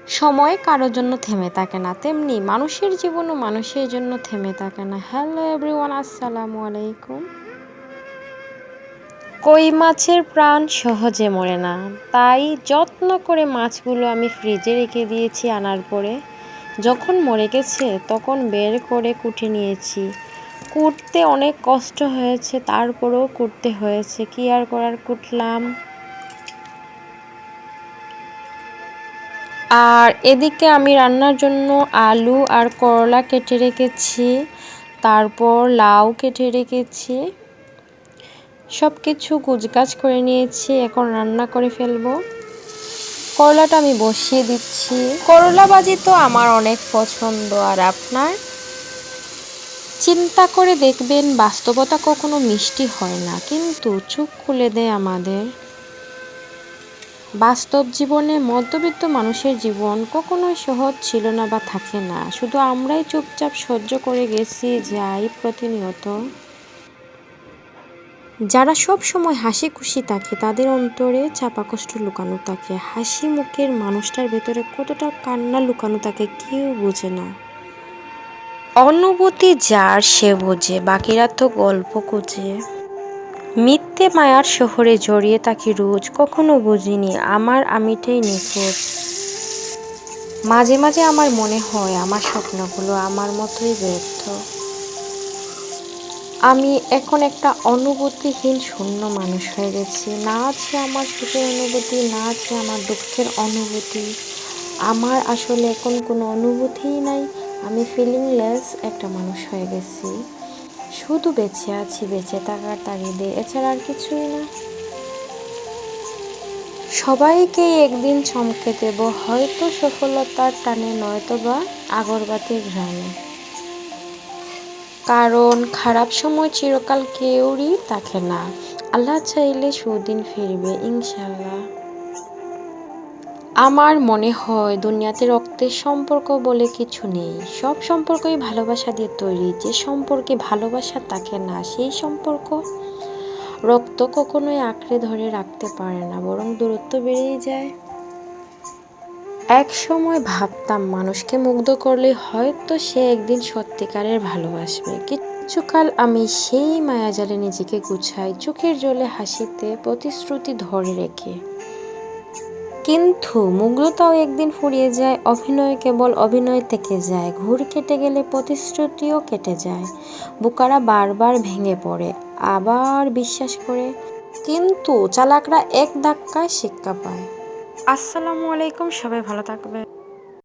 সময় কারোর জন্য থেমে থাকে না, তেমনি মানুষের জীবনও মানুষের জন্য থেমে থাকে না। হ্যালো এভরিওয়ান, আসসালামু আলাইকুম। কই মাছের প্রাণ সহজে মরে না, তাই যত্ন করে মাছগুলো আমি ফ্রিজে রেখে দিয়েছি। আনার পরে যখন মরে গেছে তখন বের করে কুটে নিয়েছি। কুটতে অনেক কষ্ট হয়েছে, তারপরেও কুটতে হয়েছে, কি আর করার, কুটলাম। আর এদিকে আমি রান্নার জন্য আলু আর করলা কেটে রেখেছি, তারপর লাউ কেটে রেখেছি, সব কিছু কুচকাচ করে নিয়েছি। এখন রান্না করে ফেলবো। করলাটা আমি বসিয়ে দিচ্ছি। করলা ভাজি তো আমার অনেক পছন্দ। আর আপনার? চিন্তা করে দেখবেন, বাস্তবতা কখনো মিষ্টি হয় না, কিন্তু চোখ খুলে দেয় আমাদের। বাস্তব জীবনে মধ্যবিত্ত মানুষের জীবন কখনোই সহজ ছিল না বা থাকে না, শুধু আমরাই চুপচাপ সহ্য করে গেছি যাই প্রতিনিয়ত। যারা সব সময় হাসি খুশি থাকে তাদের অন্তরে চাপা কষ্ট লুকানো থাকে। হাসি মুখের মানুষটার ভেতরে কতটা কান্না লুকানো থাকে কেউ বোঝে না। অনুভূতি যার সে বোঝে, বাকিরা তো গল্প খুঁজে। মিথ্যে মায়ার শহরে জড়িয়ে থাকি রোজ, কখনো বুঝিনি আমার আমিটাই নিখোঁজ। মাঝে মাঝে আমার মনে হয় আমার স্বপ্নগুলো আমার মতোই ব্যর্থ। আমি এখন একটা অনুভূতিহীন শূন্য মানুষ হয়ে গেছি। না আছে আমার সুখের অনুভূতি, না আছে আমার দুঃখের অনুভূতি। আমার আসলে এখন কোনো অনুভূতিই নাই। আমি ফিলিংলেস একটা মানুষ হয়ে গেছি। শুধু বেঁচে আছি বেঁচে থাকার তাগিদে, এছাড়া আর কিছুই না। সবাইকেই একদিন চমকে দেব, হয়তো সফলতার টানে, নয়তোবা আগরবাতির ঘ্রাণে। কারণ খারাপ সময় চিরকাল কেউরই থাকে না। আল্লাহ চাইলে সুদিন ফিরবে ইনশাল্লাহ। আমার মনে হয় দুনিয়াতে রক্তের সম্পর্ক বলে কিছু নেই। সব সম্পর্কই ভালোবাসা দিয়ে তৈরি। যে সম্পর্কে ভালোবাসা থাকে না, সেই সম্পর্ক রক্ত কখনোই আঁকড়ে ধরে রাখতে পারে না, বরং দূরত্ব বেড়েই যায়। এক সময় ভাবতাম মানুষকে মুগ্ধ করলে হয়তো সে একদিন সত্যিকারের ভালোবাসবে। কিছুকাল আমি সেই মায়াজালে নিজেকে গুছাই, চোখের জলে হাসিতে প্রতিশ্রুতি ধরে রেখে। কিন্তু মুগ্ধতাও একদিন ফুরিয়ে যায়, অভিনয় কেবল অভিনয় থেকে যায়। ঘুর কেটে গেলে প্রতিশ্রুতিও কেটে যায়। বোকারা বারবার ভেঙে পড়ে, আবার বিশ্বাস করে, কিন্তু চালাকরা এক ধাক্কায় শিক্ষা পায়। আসসালামু আলাইকুম, সবাই ভালো থাকবে।